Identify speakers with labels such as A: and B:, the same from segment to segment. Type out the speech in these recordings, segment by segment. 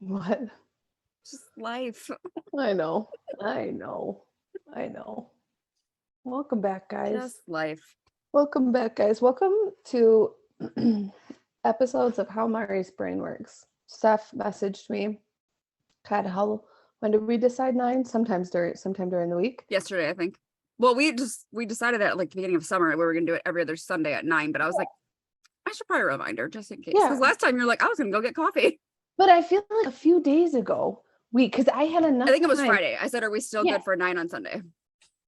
A: What?
B: Just life.
A: I know. Welcome back, guys.
B: Just life.
A: Welcome back, guys. Welcome to episodes of How Mari's Brain Works. Steph messaged me. When did we decide 9? Sometime during the week.
B: Yesterday, I think. Well, we decided at like the beginning of summer we were gonna do it every other Sunday at 9, but I was like, I should probably remind her just in case. Because last time you're like, I was gonna go get coffee.
A: But I feel like a few days ago, because I had enough.
B: I think it was Friday. I said, are we still good for 9 on Sunday?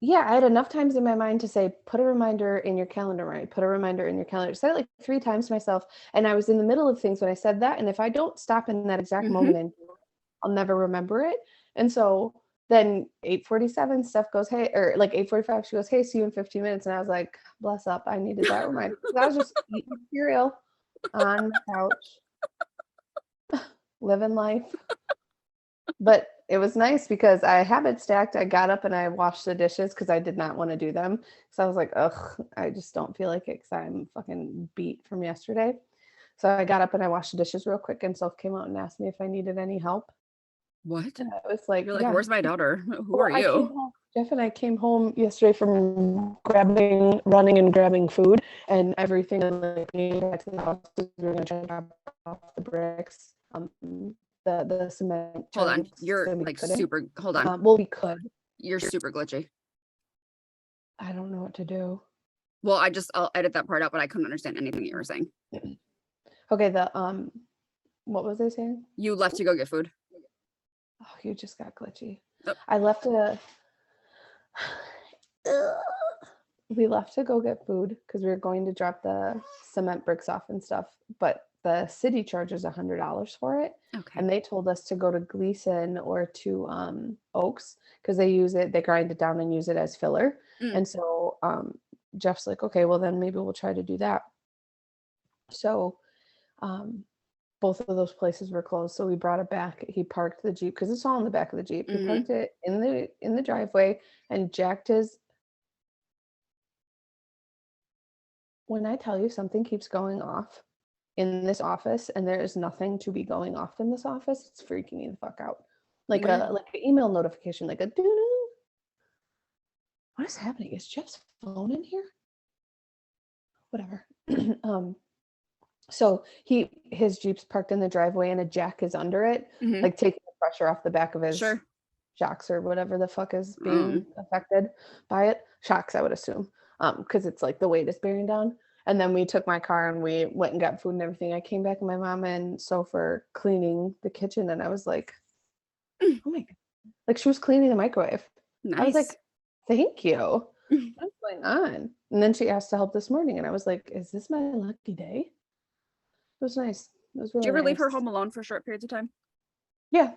A: Yeah, I had enough times in my mind to say, put a reminder in your calendar, right? Put a reminder in your calendar. I said it like 3 times to myself, and I was in the middle of things when I said that. And if I don't stop in that exact moment, and I'll never remember it. And so then 8:47, Steph goes, hey, or like 8:45, she goes, hey, see you in 15 minutes. And I was like, bless up, I needed that reminder. I was just eating cereal on the couch, living life. But it was nice because I habit stacked. I got up and I washed the dishes because I did not want to do them. So I was like, ugh, I just don't feel like it because I'm fucking beat from yesterday. So I got up and I washed the dishes real quick, and Soph came out and asked me if I needed any help.
B: What?
A: And I was like,
B: you're like, where's my daughter? Who are
A: you? Jeff and I came home yesterday from running and grabbing food and everything, and like back to the house. We were gonna try to drop off the bricks. The cement.
B: Hold on, you're like super. Hold on.
A: Well, we could.
B: You're super glitchy.
A: I don't know what to do.
B: Well, I'll edit that part out, but I couldn't understand anything you were saying.
A: Okay, what was I saying?
B: You left to go get food.
A: Oh, you just got glitchy.
B: Oh.
A: We left to go get food because we were going to drop the cement bricks off and stuff, but the city charges $100 for it.
B: Okay.
A: And they told us to go to Gleason or to Oaks because they grind it down and use it as filler. And so Jeff's like, okay, well then maybe we'll try to do that. So both of those places were closed, so we brought it back. He parked the Jeep because it's all in the back of the Jeep. He parked it in the driveway and jacked his. When I tell you something keeps going off in this office and there is nothing to be going off in this office, it's freaking me the fuck out. Like an email notification, like a doo-doo. What is happening? Is Jeff's phone in here? Whatever. So his Jeep's parked in the driveway and a jack is under it, like taking the pressure off the back of his shocks or whatever the fuck is being affected by it. Shocks, I would assume, because it's like the weight is bearing down. And then we took my car and we went and got food and everything. I came back and my mom and Soph were cleaning the kitchen, and I was like, oh my God. Like she was cleaning the microwave. Nice. I was like, thank you. What's going on? And then she asked to help this morning, and I was like, is this my lucky day? It was nice. It was really
B: Do you ever
A: nice.
B: leave her home alone for short periods of time?
A: Yeah.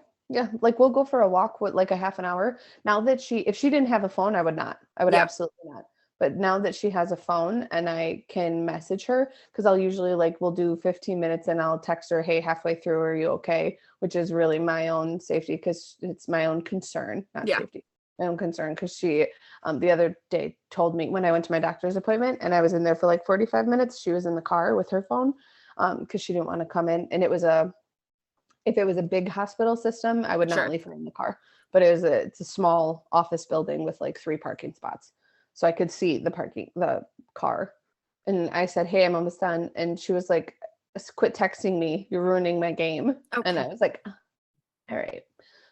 A: Like we'll go for a walk with like a half an hour. Now that if she didn't have a phone, I would not. I would absolutely not. But now that she has a phone and I can message her, because I'll usually we'll do 15 minutes and I'll text her, hey, halfway through, are you okay? Which is really my own safety because it's my own concern, not safety. My own concern, because she the other day told me when I went to my doctor's appointment and I was in there for like 45 minutes, she was in the car with her phone because she didn't want to come in. And if it was a big hospital system, I would not leave her in the car. But it's a small office building with like 3 parking spots. So I could see the car. And I said, hey, I'm almost done. And she was like, quit texting me. You're ruining my game. Okay. And I was like, all right.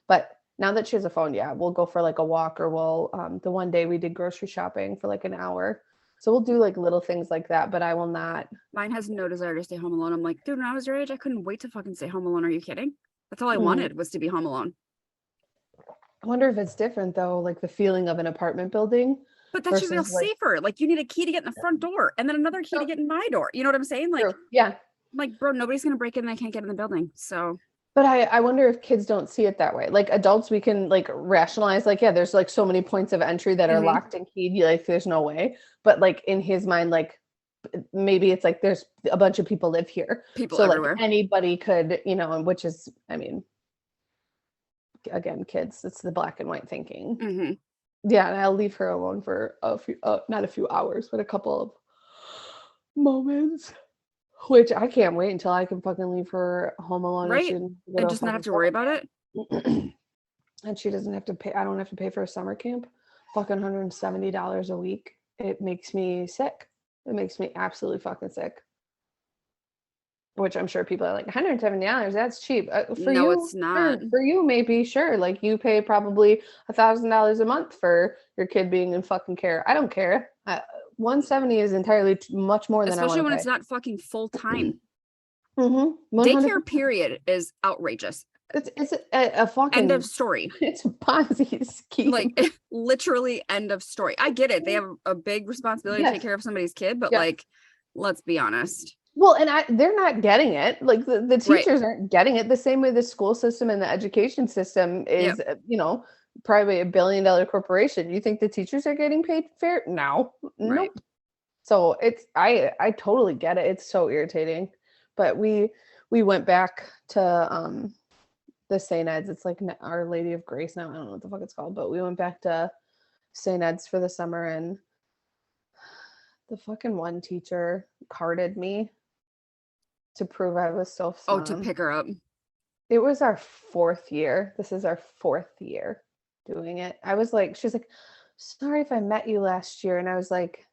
A: But now that she has a phone, we'll go for like a walk, or the one day we did grocery shopping for like an hour. So we'll do like little things like that, but I will not.
B: Mine has no desire to stay home alone. I'm like, dude, when I was your age, I couldn't wait to fucking stay home alone. Are you kidding? That's all I wanted was to be home alone.
A: I wonder if it's different though, like the feeling of an apartment building.
B: But that should feel safer. Like you need a key to get in the front door and then another key to get in my door. You know what I'm saying? Like, like, bro, nobody's going to break in and they can't get in the building. So.
A: But I wonder if kids don't see it that way. Like adults, we can like rationalize like, there's like so many points of entry that are locked and keyed. Like there's no way. But like in his mind, like maybe it's like there's a bunch of people live here.
B: People everywhere.
A: Like anybody could, which is, I mean, again, kids, it's the black and white thinking. Yeah, and I'll leave her alone for a few, not a few hours, but a couple of moments. which I can't wait until I can fucking leave her home alone.
B: Right.
A: And
B: just not have to worry about it.
A: And she doesn't have to pay. I don't have to pay for a summer camp. Fucking $170 a week. It makes me sick. It makes me absolutely fucking sick. Which I'm sure people are like, $170, that's cheap. For
B: No,
A: you,
B: it's not.
A: For you, maybe, sure. Like, you pay probably $1,000 a month for your kid being in fucking care. I don't care. 170 is entirely much more than I want to pay.
B: Especially when it's not fucking full time.
A: Mm-hmm.
B: Daycare period is outrageous.
A: It's a fucking
B: end of story.
A: It's a Ponzi scheme.
B: Like, literally end of story. I get it. They have a big responsibility to take care of somebody's kid, but like, let's be honest.
A: Well, and they're not getting it. Like, the teachers aren't getting it the same way the school system and the education system is, probably $1 billion corporation. You think the teachers are getting paid fair? No. Nope. So I totally get it. It's so irritating. But we went back to the St. Ed's. It's like Our Lady of Grace now. I don't know what the fuck it's called, but we went back to St. Ed's for the summer, and the fucking one teacher carded me to prove I was so smart.
B: Oh, to pick her up.
A: It was our 4th year. This is our 4th year doing it. I was like, she's like, sorry if I met you last year. And I was like,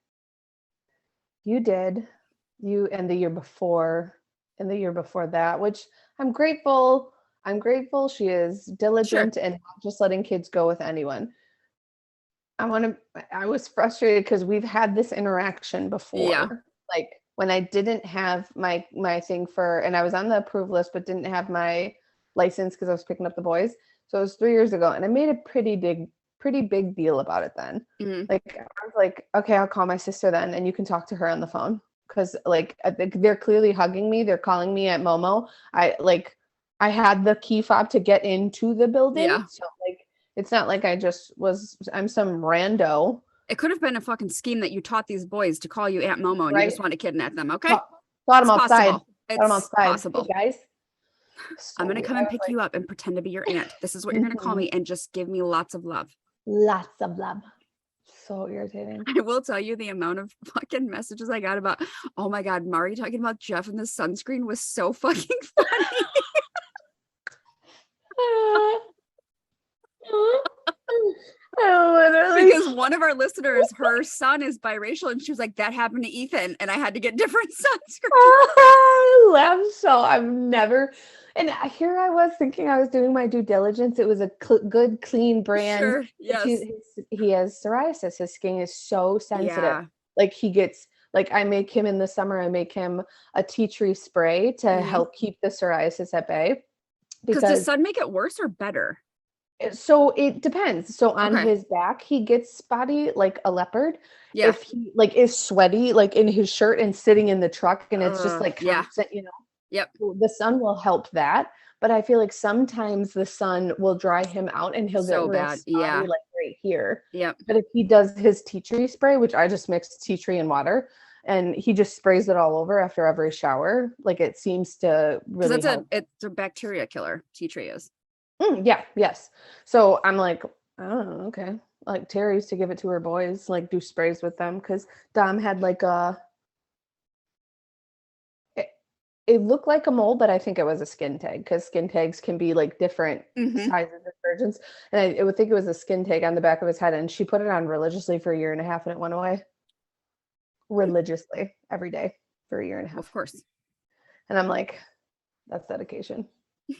A: you did. You and the year before, and the year before that, which I'm grateful. She is diligent and not just letting kids go with anyone. I was frustrated because we've had this interaction before.
B: Yeah.
A: Like, when I didn't have my thing and I was on the approved list, but didn't have my license because I was picking up the boys. So it was 3 years ago, and I made a pretty big deal about it then. Mm-hmm. Like, I was like, okay, I'll call my sister then, and you can talk to her on the phone. Because, like, they're clearly hugging me. They're calling me at Momo. I had the key fob to get into the building. Yeah. So, like, it's not like I'm some rando.
B: It could have been a fucking scheme that you taught these boys to call you Aunt Momo and you just want to kidnap them, okay?
A: Thought them outside.
B: It's possible.
A: Hey, guys.
B: So I'm going to come and pick you up and pretend to be your aunt. This is what you're going to call me, and just give me lots of love.
A: Lots of love. So irritating.
B: I will tell you the amount of fucking messages I got about, oh my God, Mari talking about Jeff and the sunscreen was so fucking funny. Because one of our listeners, her son is biracial, and she was like, that happened to Ethan, and I had to get different sunscreen.
A: I laughed so I've never, and here I was thinking I was doing my due diligence. It was a good, clean brand.
B: Sure, yes.
A: He has psoriasis. His skin is so sensitive. Yeah. Like, he gets, like, I make him in the summer, I make him a tea tree spray to help keep the psoriasis at bay.
B: Because does sun make it worse or better?
A: So it depends. So on his back, he gets spotty like a leopard. Yeah. If he like is sweaty, like in his shirt and sitting in the truck, and it's just like constant,
B: Yep.
A: The sun will help that. But I feel like sometimes the sun will dry him out, and he'll get real spotty, like right here.
B: Yep.
A: But if he does his tea tree spray, which I just mix tea tree and water, and he just sprays it all over after every shower, like, it seems to really help.
B: It's a bacteria killer. Tea tree is.
A: Yes. So I'm like, oh, okay. Like, Terry used to give it to her boys, like, do sprays with them, because Dom had like it looked like a mole, but I think it was a skin tag, because skin tags can be like different sizes of versions. And I would think it was a skin tag on the back of his head, and she put it on religiously for 1.5 years, and it went away. Religiously every day for 1.5 years.
B: Of course.
A: And I'm like, that's dedication.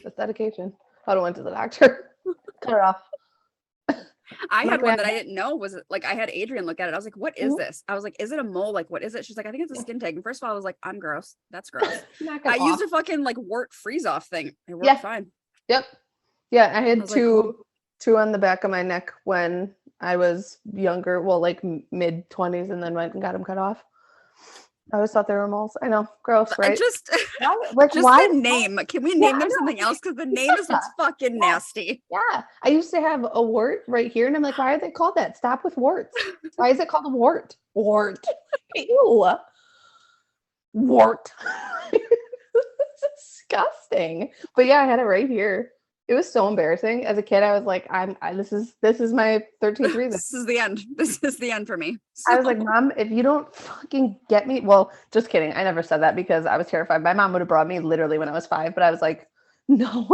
A: That's dedication. I went to the doctor. Cut it off.
B: I had one that I didn't know was, like, I had Adrian look at it. I was like, what is this? I was like, is it a mole? Like, what is it? She's like, I think it's a skin tag. And first of all, I was like, I'm gross. That's gross. I used a fucking like wart freeze off thing. It worked fine.
A: Yep. Yeah. I had two on the back of my neck when I was younger. Well, like mid-20s, and then went and got them cut off. I always thought they were moles. I know, gross, right?
B: Why? The name. Can we name them something else? Because the name is fucking nasty.
A: Yeah, I used to have a wart right here, and I'm like, why are they called that? Stop with warts. Why is it called a wart? Wart. Ew. Wart. It's disgusting. But yeah, I had it right here. It was so embarrassing. As a kid, I was like, this is my 13th reason.
B: This is the end. This is the end for me.
A: So. I was like, Mom, if you don't fucking get me, well, just kidding. I never said that because I was terrified. My mom would have brought me literally when I was 5, but I was like, no.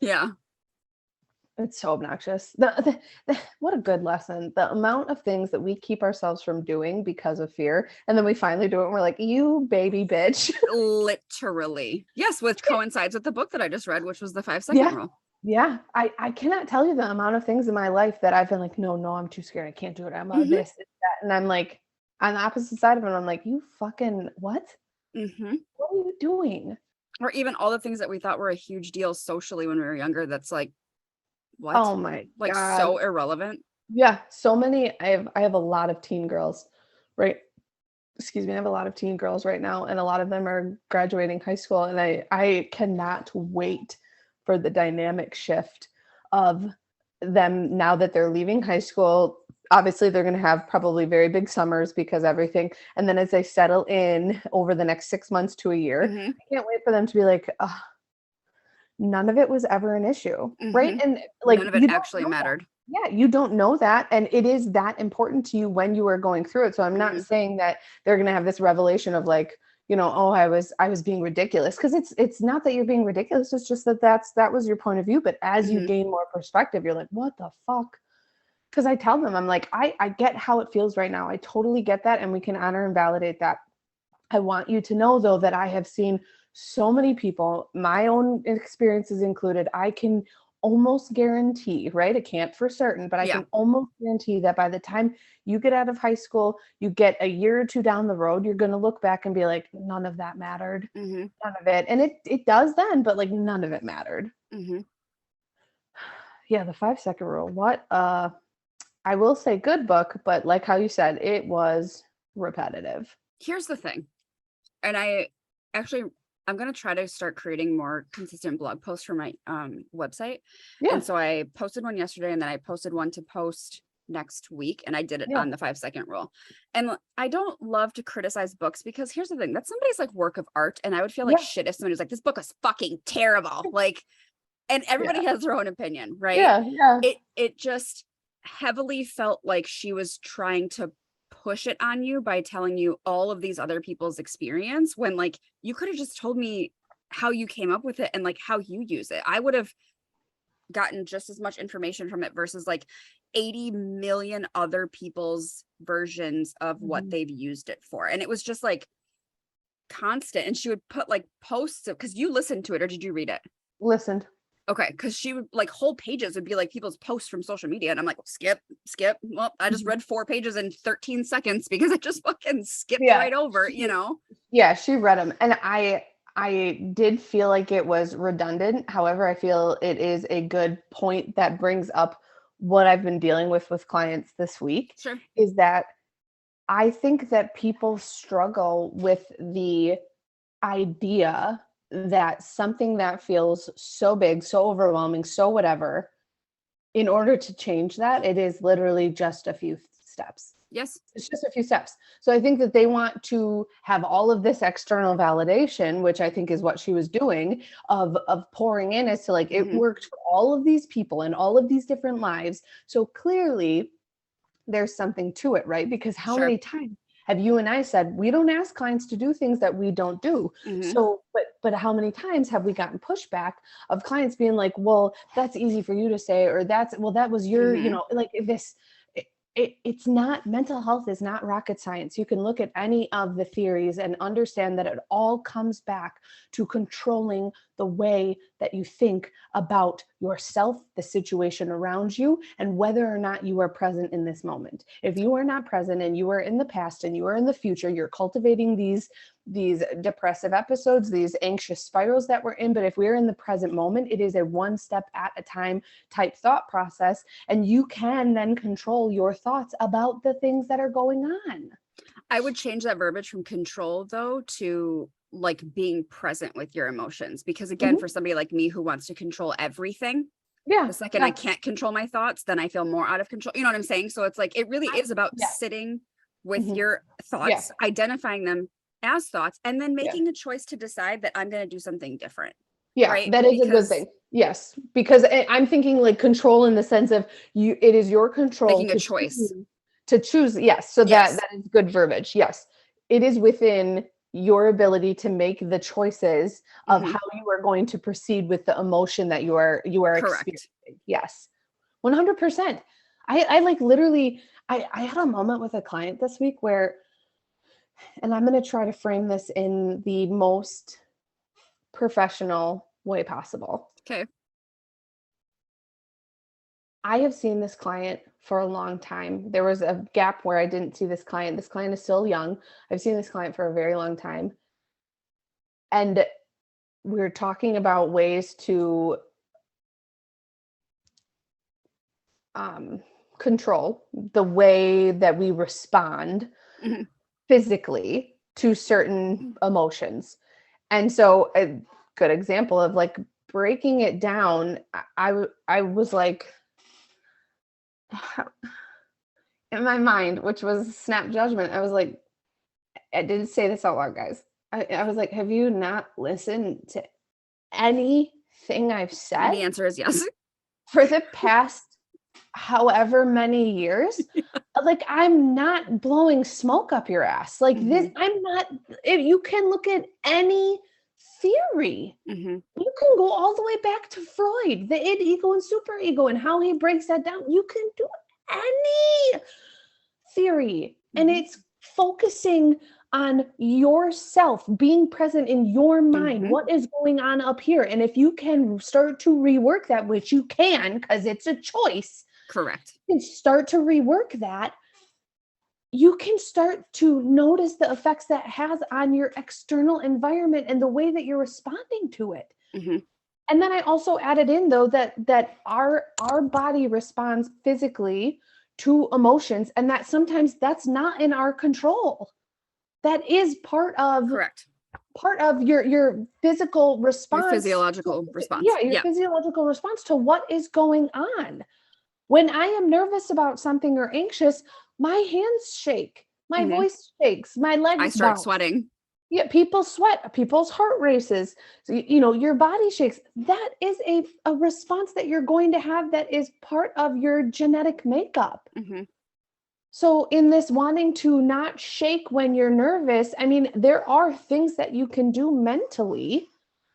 B: Yeah.
A: It's so obnoxious. What a good lesson. The amount of things that we keep ourselves from doing because of fear. And then we finally do it and we're like, you baby bitch.
B: Literally. Yes, which coincides with the book that I just read, which was the 5-second rule.
A: Yeah. I cannot tell you the amount of things in my life that I've been like, no, I'm too scared. I can't do it. I'm this, that. And I'm like, on the opposite side of it, I'm like, you fucking what? What are you doing?
B: Or even all the things that we thought were a huge deal socially when we were younger. That's like, what?
A: Oh my God.
B: So irrelevant.
A: Yeah. So many, I have a lot of teen girls, right? Excuse me. I have a lot of teen girls right now, and a lot of them are graduating high school. And I cannot wait for the dynamic shift of them now that they're leaving high school. Obviously, they're going to have probably very big summers because everything. And then as they settle in over the next 6 months to a year, I can't wait for them to be like, oh, none of it was ever an issue, right? And like
B: none of it actually mattered.
A: Yeah, you don't know that, and it is that important to you when you are going through it. So I'm not saying that they're going to have this revelation of like, you know, oh, I was being ridiculous, because it's not that you're being ridiculous. It's just that was your point of view. But as you gain more perspective, you're like, what the fuck? Because I tell them, I'm like, I get how it feels right now. I totally get that, and we can honor and validate that. I want you to know, though, that I have seen so many people, my own experiences included. I can almost guarantee, right? I can't for certain, but I can almost guarantee that by the time you get out of high school, you get a year or two down the road, you're going to look back and be like, none of that mattered. None of it. And it does then, but like none of it mattered. Yeah, the 5-second rule. What? I will say good book, but like how you said, it was repetitive.
B: Here's the thing. And I'm going to try to start creating more consistent blog posts for my website. And so I posted one yesterday, and then I posted one to post next week, and I did it on the 5-second rule. And I don't love to criticize books, because here's the thing, that's somebody's like work of art. And I would feel like shit if somebody was like, this book is fucking terrible. Like, and everybody has their own opinion, right? It just heavily felt like she was trying to push it on you by telling you all of these other people's experience, when like you could have just told me how you came up with it and like how you use it. I would have gotten just as much information from it versus like 80 million other people's versions of what they've used it for. And it was just like constant. And she would put like posts of, because you listened to it, or did you read it?
A: Listened.
B: Okay, because she would like whole pages would be like people's posts from social media, and I'm like, skip. Well, I just read 4 pages in 13 seconds because I just fucking skipped right over, you know.
A: Yeah, she read them, and I did feel like it was redundant. However, I feel it is a good point that brings up what I've been dealing with clients this week.
B: Sure.
A: Is that I think that people struggle with the idea that something that feels so big, so overwhelming, so whatever, in order to change that, it is literally just a few steps.
B: Yes.
A: It's just a few steps. So I think that they want to have all of this external validation, which I think is what she was doing, of pouring in as to like, it worked for all of these people and all of these different lives. So clearly there's something to it, right? Because how many times have you and I said, we don't ask clients to do things that we don't do. So, but how many times have we gotten pushback of clients being like, well, that's easy for you to say, or that was your, you know, like this, it's not, mental health is not rocket science. You can look at any of the theories and understand that it all comes back to controlling the way that you think about yourself, the situation around you, and whether or not you are present in this moment. If you are not present and you are in the past and you are in the future, you're cultivating these depressive episodes, these anxious spirals that we're in. But if we're in the present moment, it is a one step at a time type thought process. And you can then control your thoughts about the things that are going on.
B: I would change that verbiage from control, though, to like being present with your emotions. Because again, for somebody like me who wants to control everything, the second I can't control my thoughts, then I feel more out of control. You know what I'm saying? So it's like, it really is about sitting with your thoughts, identifying them as thoughts, and then making a choice to decide that I'm going to do something different.
A: Yeah, right? That is a good thing. Yes, because I'm thinking like control in the sense of it is your control
B: making a choice.
A: To choose. Yes. So that is good verbiage. Yes. It is within your ability to make the choices of how you are going to proceed with the emotion that you are experiencing. Yes. 100%. I like literally, I had a moment with a client this week where, and I'm going to try to frame this in the most professional way possible.
B: Okay.
A: I have seen this client for a long time. There was a gap where I didn't see this client. This client is still young. I've seen this client for a very long time. And we're talking about ways to control the way that we respond physically to certain emotions. And so a good example of like breaking it down, I was like, in my mind, which was snap judgment, I was like, I didn't say this out loud, guys. I was like, have you not listened to anything I've said?
B: And the answer is yes.
A: For the past however many years, like I'm not blowing smoke up your ass. Like this, I'm not, if you can look at any theory, you can go all the way back to Freud, the id, ego, and superego, and how he breaks that down. You can do any theory, and it's focusing on yourself, being present in your mind, what is going on up here. And if you can start to rework that, which you can, because it's a choice.
B: Correct.
A: You can start to rework that. You can start to notice the effects that has on your external environment and the way that you're responding to it. And then I also added in though that our body responds physically to emotions, and that sometimes that's not in our control. That is part of your physical response.
B: Your physiological response.
A: Yeah, your physiological response to what is going on. When I am nervous about something or anxious, my hands shake, my voice shakes, my legs
B: I start
A: bounce.
B: sweating.
A: Yeah, people sweat, people's heart races. So, your body shakes. That is a response that you're going to have that is part of your genetic makeup. So in this wanting to not shake when you're nervous, I mean, there are things that you can do mentally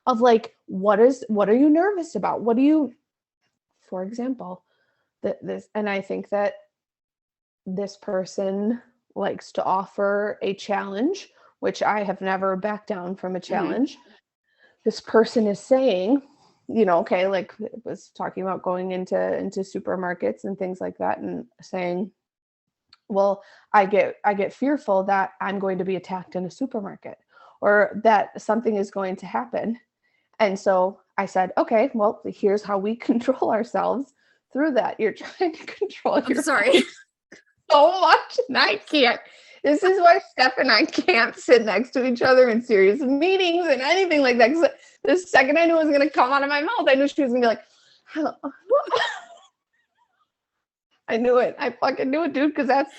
A: of like, what are you nervous about? What do you, for example, and I think that this person likes to offer a challenge, which I have never backed down from a challenge. This person is saying, okay, like it was talking about going into supermarkets and things like that, and saying, well, I get fearful that I'm going to be attacked in a supermarket or that something is going to happen. And so I said, okay, well, here's how we control ourselves through that. You're trying to control your
B: sorry.
A: So much, and I can't. This is why Steph and I can't sit next to each other in serious meetings and anything like that. Because the second I knew it was going to come out of my mouth, I knew she was going to be like, hello. I knew it. I fucking knew it, dude. Because that's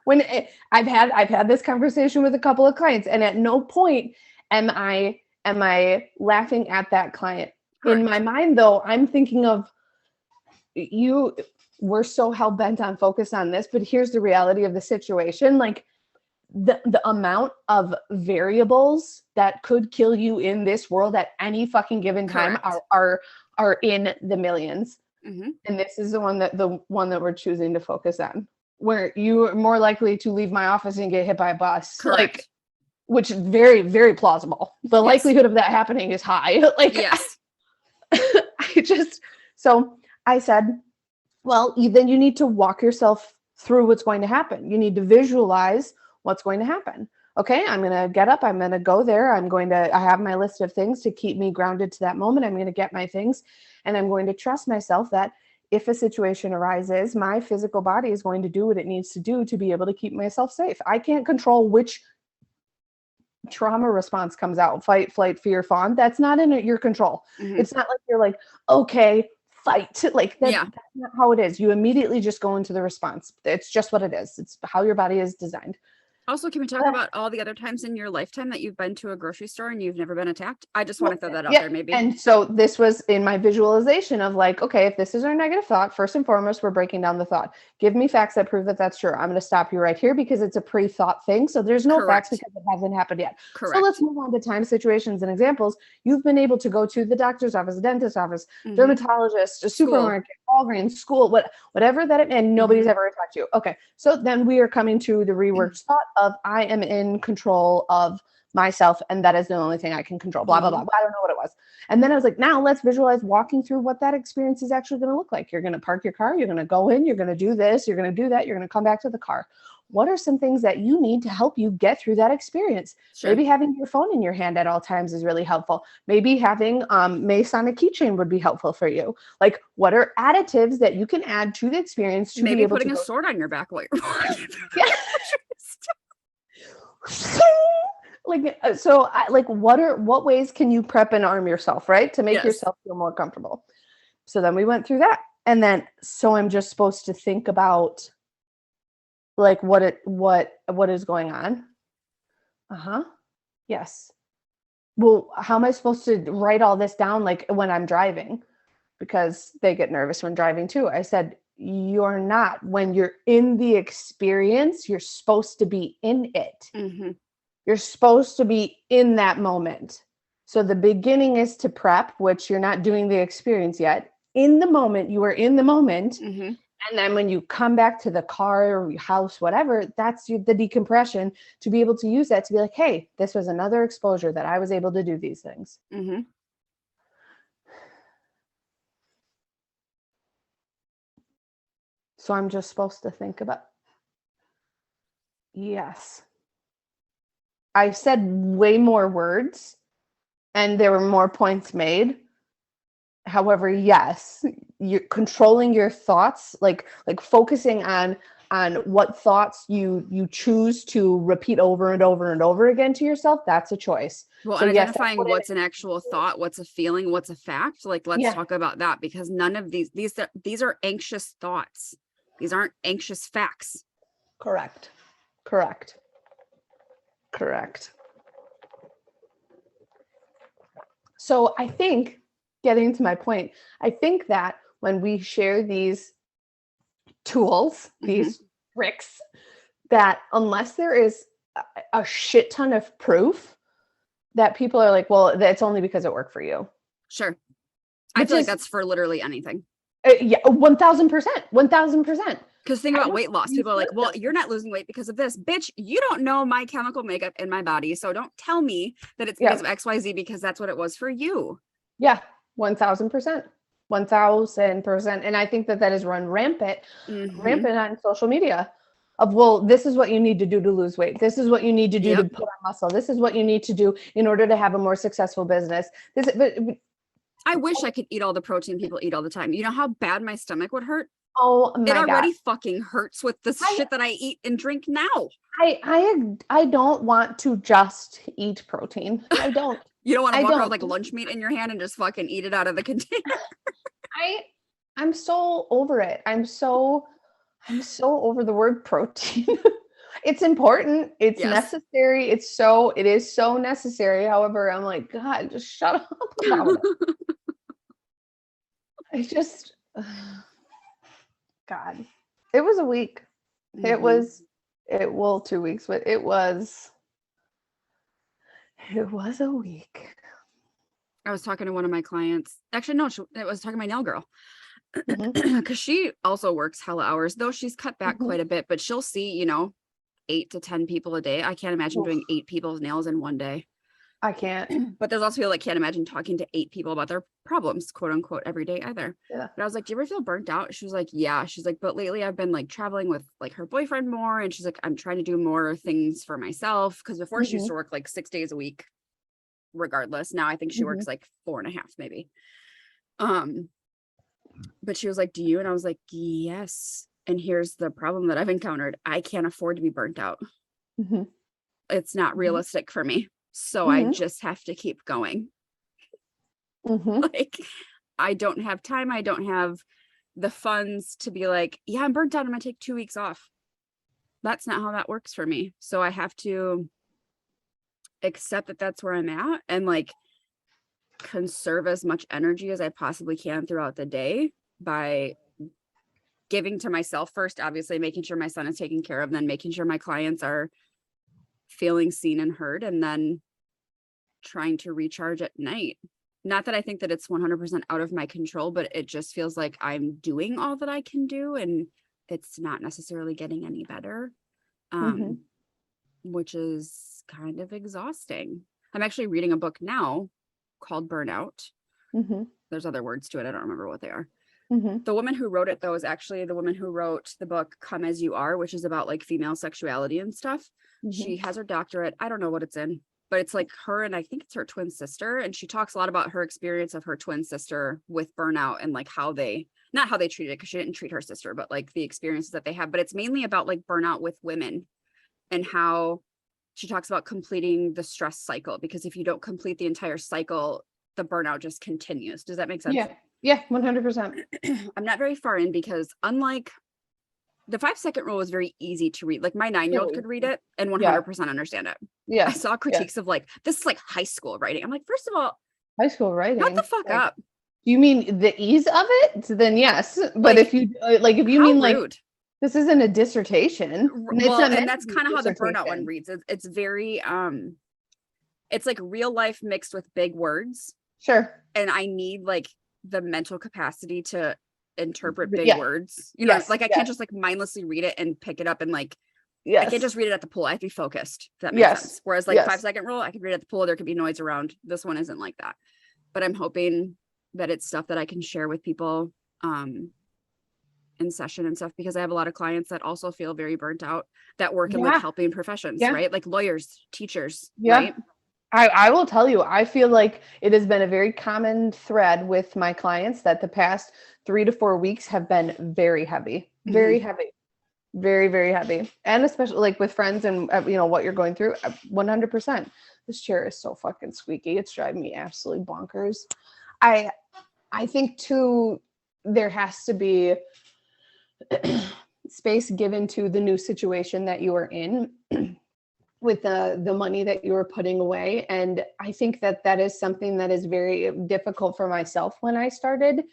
A: when I've had this conversation with a couple of clients, and at no point am I laughing at that client. Correct. In my mind, though, I'm thinking of you. We're so hell bent on focus on this, but here's the reality of the situation. Like the amount of variables that could kill you in this world at any fucking given time are in the millions. And this is the one that we're choosing to focus on, where you are more likely to leave my office and get hit by a bus.
B: Correct.
A: Like, which is very, very plausible. The likelihood of that happening is high. Like,
B: yes.
A: So I said, well, then you need to walk yourself through what's going to happen. You need to visualize what's going to happen. Okay, I'm going to get up. I'm going to go there. I have my list of things to keep me grounded to that moment. I'm going to get my things, and I'm going to trust myself that if a situation arises, my physical body is going to do what it needs to do to be able to keep myself safe. I can't control which trauma response comes out, fight, flight, fear, fawn. That's not in your control. It's not like you're like, okay, fight. Like that's not how it is. You immediately just go into the response. It's just what it is. It's how your body is designed.
B: Also, can we talk about all the other times in your lifetime that you've been to a grocery store and you've never been attacked? I just want to throw that out there, maybe.
A: And so this was in my visualization of like, okay, if this is our negative thought, first and foremost, we're breaking down the thought. Give me facts that prove that that's true. I'm going to stop you right here because it's a pre-thought thing. So there's no facts because it hasn't happened yet. Correct. So let's move on to time, situations, and examples. You've been able to go to the doctor's office, dentist's office, dermatologist, a supermarket, Walgreens, school, whatever that, and nobody's ever attacked you. Okay. So then we are coming to the reworked thought of I am in control of myself, and that is the only thing I can control, blah, blah, blah. I don't know what it was. And then I was like, now let's visualize walking through what that experience is actually going to look like. You're going to park your car, you're going to go in, you're going to do this, you're going to do that, you're going to come back to the car. What are some things that you need to help you get through that experience? Sure. Maybe having your phone in your hand at all times is really helpful. Maybe having Mace on a keychain would be helpful for you. Like, what are additives that you can add to the experience to
B: maybe
A: be able
B: putting
A: to
B: a sword on your back while you're walking.
A: What ways can you prep and arm yourself, right, to make yourself feel more comfortable? So then we went through that, and then so I'm just supposed to think about like what is going on. Yes. Well, how am I supposed to write all this down like when I'm driving? Because they get nervous when driving too. I said, you're not. When you're in the experience, you're supposed to be in it. You're supposed to be in that moment. So the beginning is to prep, which you're not doing the experience yet. In the moment, you are in the moment. And then when you come back to the car or your house, whatever, that's the decompression to be able to use that to be like, hey, this was another exposure that I was able to do these things. So I'm just supposed to think about, yes. I said way more words and there were more points made. However, yes, you're controlling your thoughts, like focusing on what thoughts you choose to repeat over and over and over again to yourself. That's a choice.
B: Well, so and identifying what's an actual thought, what's a feeling, what's a fact. Like, let's talk about that, because none of these are anxious thoughts. These aren't anxious facts.
A: Correct. So I think, getting to my point, I think that when we share these tools, these tricks, that unless there is a shit ton of proof, that people are like, well, that's only because it worked for you.
B: Sure. I feel like that's for literally anything.
A: Yeah, 1000%.
B: Because think about weight loss. People are like, well, you're not losing weight because of this. Bitch, you don't know my chemical makeup in my body. So don't tell me that it's because of XYZ, because that's what it was for you.
A: Yeah, 1000%. 1000%. And I think that is run rampant on social media of, well, this is what you need to do to lose weight. This is what you need to do to put on muscle. This is what you need to do in order to have a more successful business.
B: I wish I could eat all the protein people eat all the time. You know how bad my stomach would hurt?
A: Oh my God.
B: It already fucking hurts with the shit that I eat and drink now.
A: I don't want to just eat protein. I don't.
B: You don't want to walk around with like lunch meat in your hand and just fucking eat it out of the container.
A: I'm so over it. I'm so over the word protein. It's important. It's necessary. It is so necessary. However, I'm like, God, just shut up about it. I just, God, it was a week. It was 2 weeks, but it was a week.
B: I was talking to one of my clients. Actually, no, I was talking to my nail girl. Because she also works hella hours, though she's cut back quite a bit, but she'll see, 8 to 10 people a day. I can't imagine doing 8 people's nails in one day.
A: I can't.
B: But there's also people that can't imagine talking to 8 people about their problems, quote unquote, every day either.
A: Yeah.
B: But I was like, do you ever feel burnt out? She was like, yeah. She's like, but lately I've been like traveling with like her boyfriend more. And she's like, I'm trying to do more things for myself. Because before she used to work like 6 days a week, regardless. Now I think she works like 4.5 maybe. But she was like, do you? And I was like, yes. And here's the problem that I've encountered. I can't afford to be burnt out. It's not realistic for me. So I just have to keep going. Like, I don't have time. I don't have the funds to be like, yeah, I'm burnt out. I'm going to take 2 weeks off. that's not how that works for me. So I have to accept that that's where I'm at and like conserve as much energy as I possibly can throughout the day by giving to myself first, obviously making sure my son is taken care of, then making sure my clients are feeling seen and heard, and then trying to recharge at night. Not that I think that it's 100% out of my control, but it just feels like I'm doing all that I can do and it's not necessarily getting any better, which is kind of exhausting. I'm actually reading a book now called Burnout. There's other words to it. I don't remember what they are. The woman who wrote it, though, is actually the woman who wrote the book Come As You Are, which is about like female sexuality and stuff. She has her doctorate. I don't know what it's in, but it's like her and I think it's her twin sister. And she talks a lot about her experience of her twin sister with burnout and like how they, not how they treated it, because she didn't treat her sister, but like the experiences that they have. But it's mainly about like burnout with women and how she talks about completing the stress cycle, because if you don't complete the entire cycle, the burnout just continues. Does that make sense?
A: Yeah, 100%.
B: I'm not very far in because unlike the 5-second rule was very easy to read. Like my 9-year-old could read it and 100% understand it.
A: Yeah.
B: I saw critiques of like, this is like high school writing. I'm like, first of all,
A: high school writing.
B: Shut the fuck up.
A: You mean the ease of it? Then yes. But like, if you mean like, rude. This isn't a dissertation.
B: Well, and that's kind of how the burnout one reads. It's very, it's like real life mixed with big words.
A: Sure.
B: And I need like the mental capacity to interpret big words. You know, like I can't just like mindlessly read it and pick it up and like, I can't just read it at the pool. I have to be focused. If that makes sense. Whereas like 5-second rule, I could read it at the pool. There could be noise around. This one isn't like that. But I'm hoping that it's stuff that I can share with people in session and stuff, because I have a lot of clients that also feel very burnt out that work in like helping professions, right? Like lawyers, teachers, right?
A: I will tell you, I feel like it has been a very common thread with my clients that the past 3 to 4 weeks have been very heavy, very heavy, very, very heavy. And especially like with friends and, you know, what you're going through, 100%. This chair is so fucking squeaky. It's driving me absolutely bonkers. I think too, there has to be space given to the new situation that you are in with the money that you were putting away. And I think that is something that is very difficult for myself when I started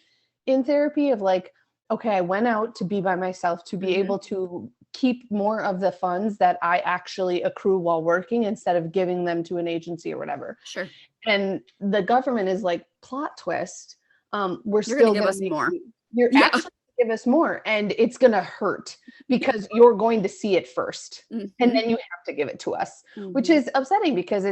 A: in therapy of like, okay, I went out to be by myself, to be able to keep more of the funds that I actually accrue while working instead of giving them to an agency or whatever.
B: Sure.
A: And the government is like, plot twist. You're
B: still going to give us more.
A: You're actually give us more, and it's going to hurt because you're going to see it first, and then you have to give it to us, which is upsetting because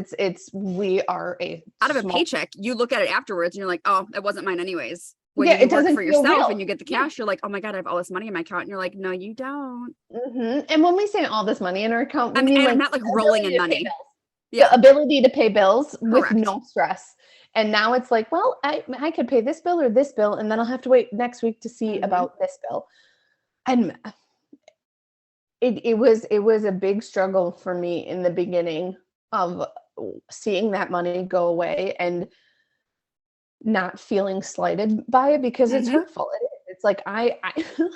A: we are out
B: of a paycheck. You look at it afterwards and you're like, oh, it wasn't mine anyways. When
A: it
B: work for yourself and you get the cash, you're like, oh my God, I have all this money in my account. And you're like, no, you don't.
A: And when we say all this money in our account, we mean like,
B: I'm not like rolling in money.
A: The ability to pay bills with no stress. And now it's like, well, I could pay this bill or this bill, and then I'll have to wait next week to see about this bill. And it was a big struggle for me in the beginning of seeing that money go away and not feeling slighted by it, because it's hurtful. It's like I